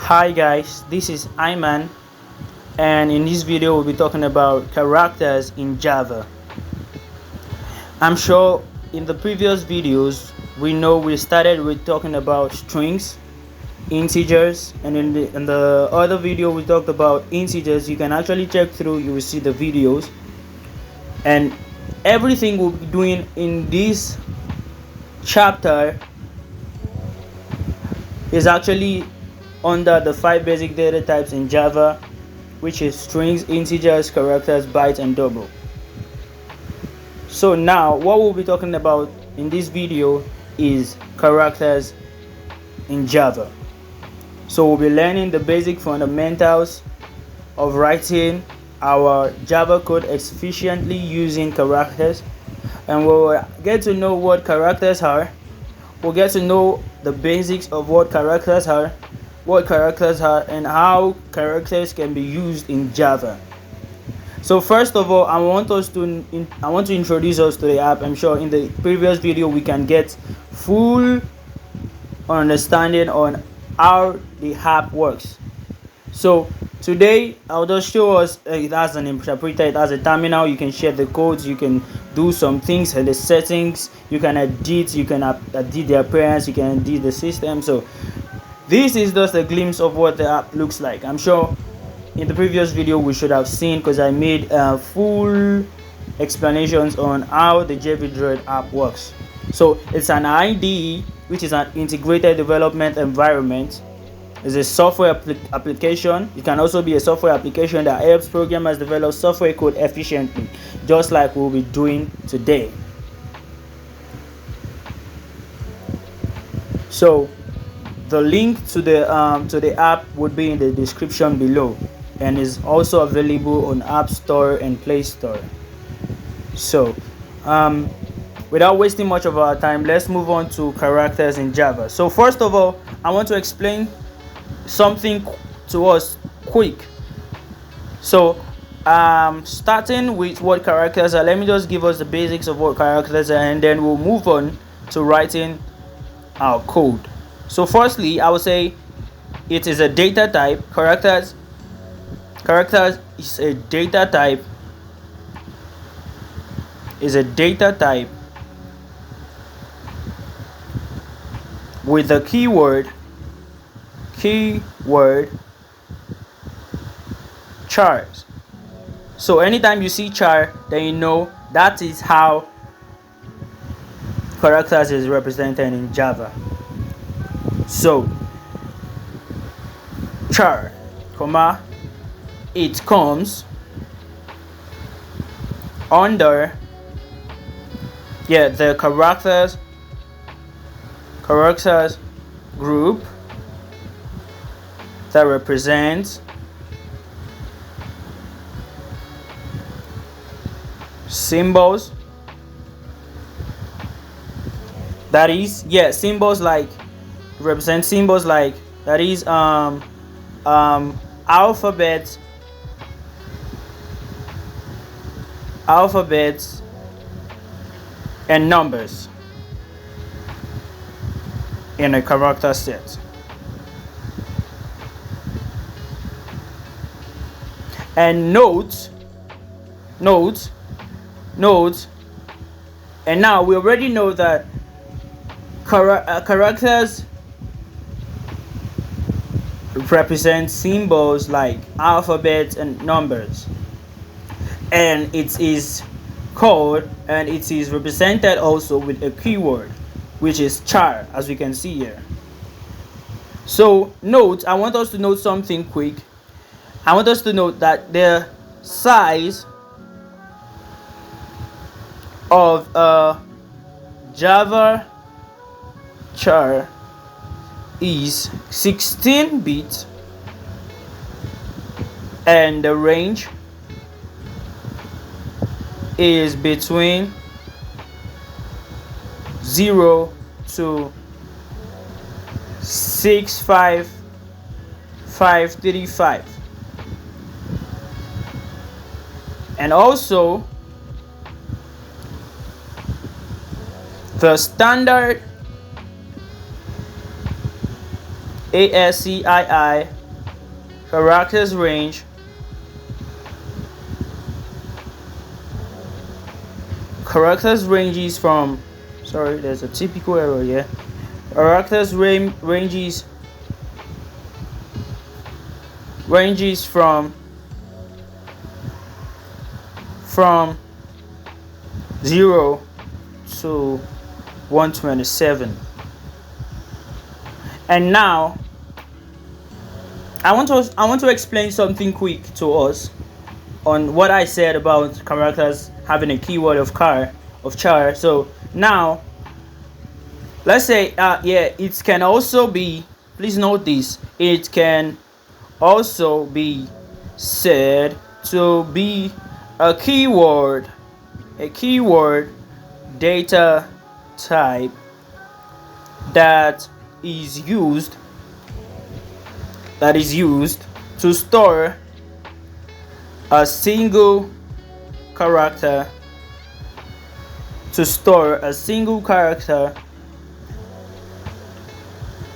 Hi guys, this is Ayman, and in this video we'll be talking about characters in Java. I'm sure in the previous videos we started with talking about strings, integers, and in the other video we talked about integers. You can actually check through, you will see the videos, and everything we'll be doing in this chapter is actually under the 5 basic data types in Java, which is strings, integers, characters, bytes, and double. So now what we'll be talking about in this video is characters in Java. So we'll be learning the basic fundamentals of writing our Java code efficiently using characters, and we'll get to know what characters are. We'll get to know the basics of what characters are, and how characters can be used in Java. So first of all, I want to introduce us to the app. I'm sure in the previous video we can get full understanding on how the app works. So today I'll just show us it has an interpreter, it has a terminal. You can share the codes, you can do some things and the settings, you can edit the appearance, you can edit the system. So this is just a glimpse of what the app looks like. I'm sure in the previous video we should have seen, because I made full explanations on how the Jvdroid app works. So it's an IDE, which is an integrated development environment. It's a software application. It can also be a software application that helps programmers develop software code efficiently, just like we'll be doing today. So the link to the app would be in the description below, and is also available on App Store and Play Store. So without wasting much of our time, let's move on to characters in Java. So first of all, I want to explain something to us quick. So starting with what characters are, let me just give us the basics of what characters are, and then we'll move on to writing our code. So firstly, I would say it is a data type. Characters is a data type with the keyword char. So anytime you see char, then you know that is how characters is represented in Java. So char, comma, it comes under the characters group that represents symbols. That is, symbols like represent symbols like, that is alphabets and numbers in a character set. And notes, and now we already know that characters represent symbols like alphabets and numbers, and it is represented also with a keyword, which is char, as we can see here. So note, I want us to note something quick. I want us to note that the size of a Java char is 16 bits, and the range is between 0 to 65535. And also the standard ASCII characters range ranges from, sorry, there's a typical error here. Characters ranges from 0 to 127. And now I want to explain something quick to us on what I said about characters having a keyword of char. So now let's say it can also be, please note this, it can also be said to be a keyword data type that is used to store a single character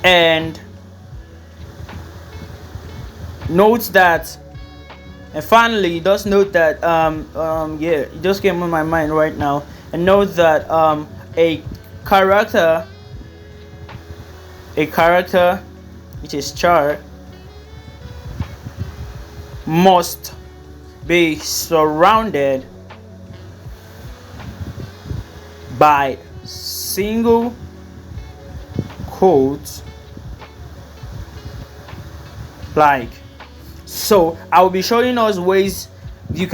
and note that, and finally just note that it just came on my mind right now, and note that a character which is char must be surrounded by single quotes like so. I will be showing us ways ways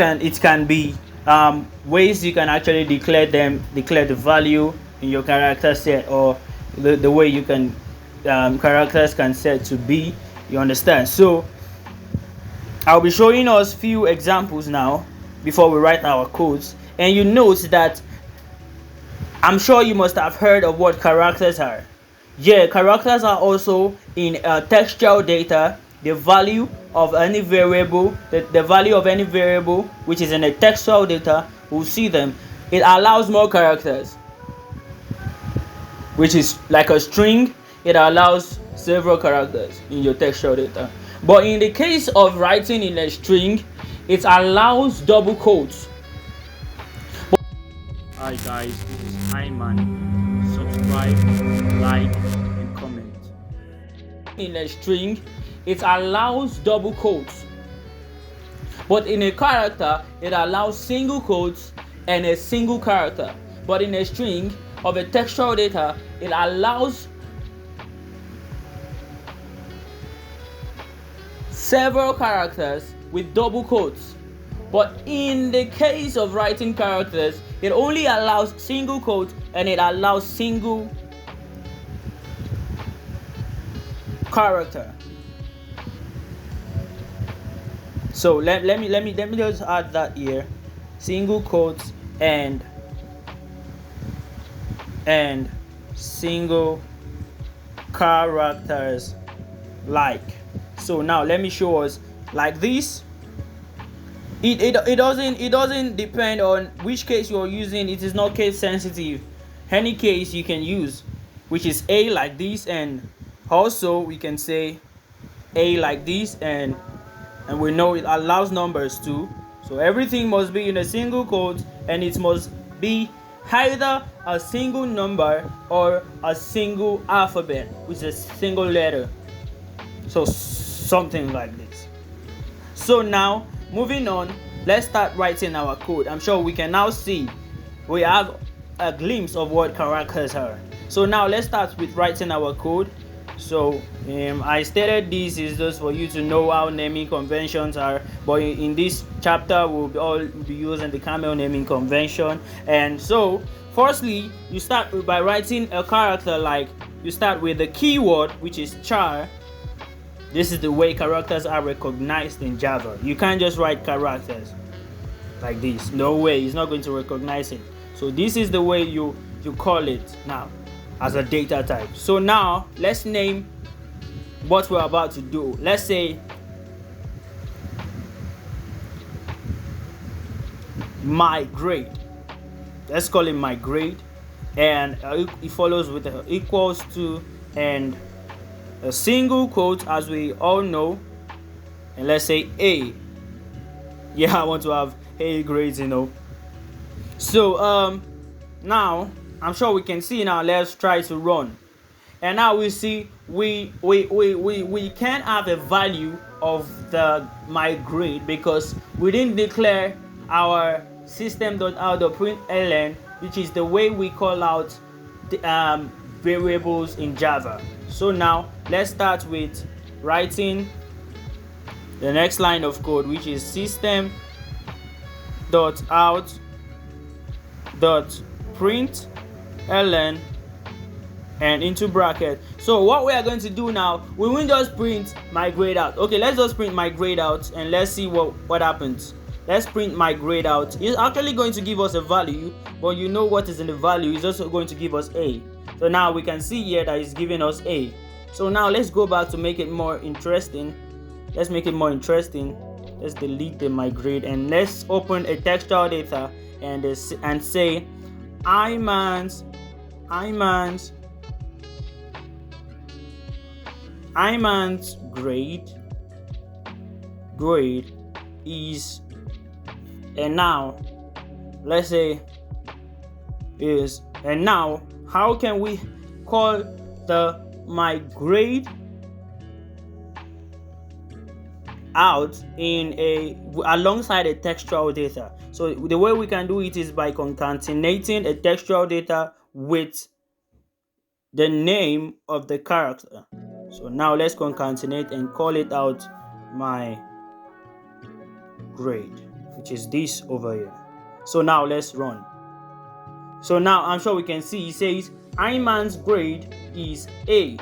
you can actually declare the value in your character set, or the way you can characters can set to be, you understand. So I'll be showing us few examples now before we write our codes, and you note that I'm sure you must have heard of what characters are. Yeah, characters are also in textual data. The value of any variable, the value of any variable which is in a textual data, we'll see them. It allows more characters, which is like a string. It allows several characters in your textual data. But in the case of writing in a string, it allows double quotes. Hi guys, this is Hyman. Subscribe, like, and comment. In a string, it allows double quotes. But in a character, it allows single quotes and a single character. But in a string of a textual data, it allows several characters with double quotes. But in the case of writing characters, it only allows single quotes and it allows single character. So let me just add that here. Single quotes and single characters like. So now let me show us like this. It doesn't depend on which case you're using. It is not case sensitive. Any case you can use, which is A like this, and also we can say A like this, and we know it allows numbers too. So everything must be in a single quote, and it must be either a single number or a single alphabet, which is a single letter. So something like this. So now moving on, let's start writing our code. I'm sure we can now see we have a glimpse of what characters are. So now let's start with writing our code. So I stated this is just for you to know how naming conventions are, but in this chapter we'll all be using the camel naming convention. And so firstly, you start by writing a character. Like, you start with the keyword, which is char. This is the way characters are recognized in Java. You can't just write characters like this. No way, it's not going to recognize it. So this is the way you call it now as a data type. So now let's name what we're about to do. Let's say my grade. Let's call it my grade, and it follows with a equals to and a single quote. As we all know, and let's say A. Yeah, I want to have A grades, So now I'm sure we can see now. Let's try to run. And now we see we can have a value of the my grade because we didn't declare our system.out.println, which is the way we call out the variables in Java. So now let's start with writing the next line of code, which is system.out.println and into bracket. So what we are going to do now, we won't just print my grade out. Okay, let's just print my grade out and let's see what happens. Let's print my grade out. It's actually going to give us a value, but you know what is in the value is also going to give us A. So now we can see here that it's giving us A. So now let's go back to make it more interesting. Let's make it more interesting. Let's delete the my grade and let's open a textual data and say Iman's grade is, and now let's say is, and now how can we call the my grade out in alongside a textual data? So the way we can do it is by concatenating a textual data with the name of the character. So now let's concatenate and call it out my grade, which is this over here. So now let's run. So now I'm sure we can see it says Iman's grade is A.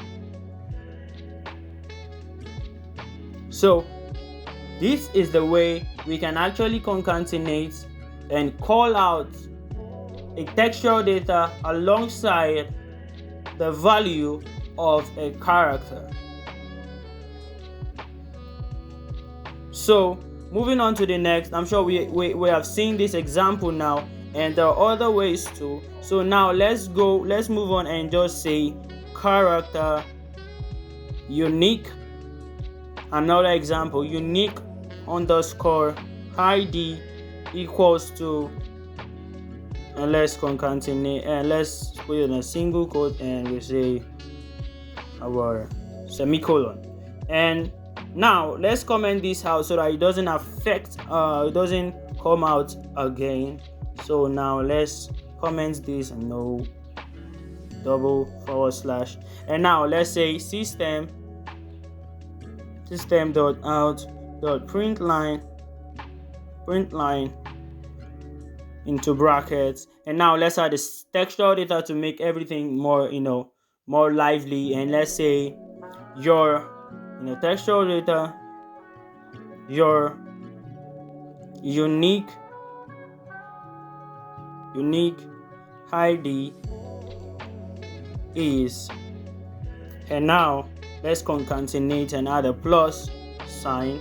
So this is the way we can actually concatenate and call out a textual data alongside the value of a character. So moving on to the next, I'm sure we have seen this example now, and there are other ways too. So now let's move on and just say character unique. Another example, unique underscore ID equals to, and let's concatenate and let's put it in a single quote and we say our semicolon. And now let's comment this out so that it doesn't affect it doesn't come out again. So now let's comment this and no double / and now let's say system.out.println into brackets, and now let's add this textual data to make everything more more lively. And let's say your textual data, your unique ID is, and now let's concatenate and add a plus sign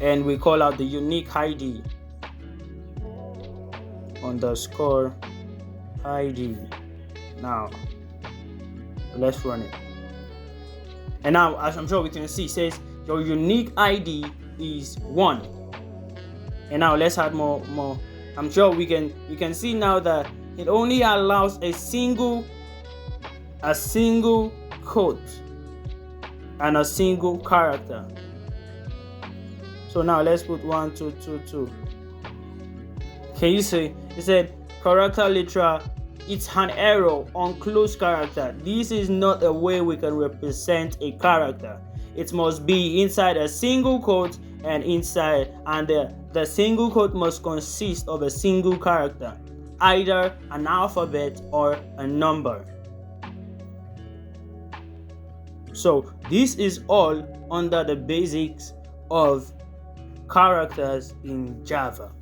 and we call out the unique ID underscore ID. Now let's run it, and now as I'm sure we can see, it says your unique ID is 1. And now let's add more. I'm sure we can see now that it only allows a single quote and a single character. So now let's put 1 2 2 2. Can you see it said character literal, it's an error on closed character. This is not a way we can represent a character. It must be inside a single quote and inside, and the single quote must consist of a single character, either an alphabet or a number. So this is all under the basics of characters in Java.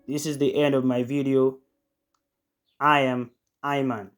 This is the end of my video. I am Iman.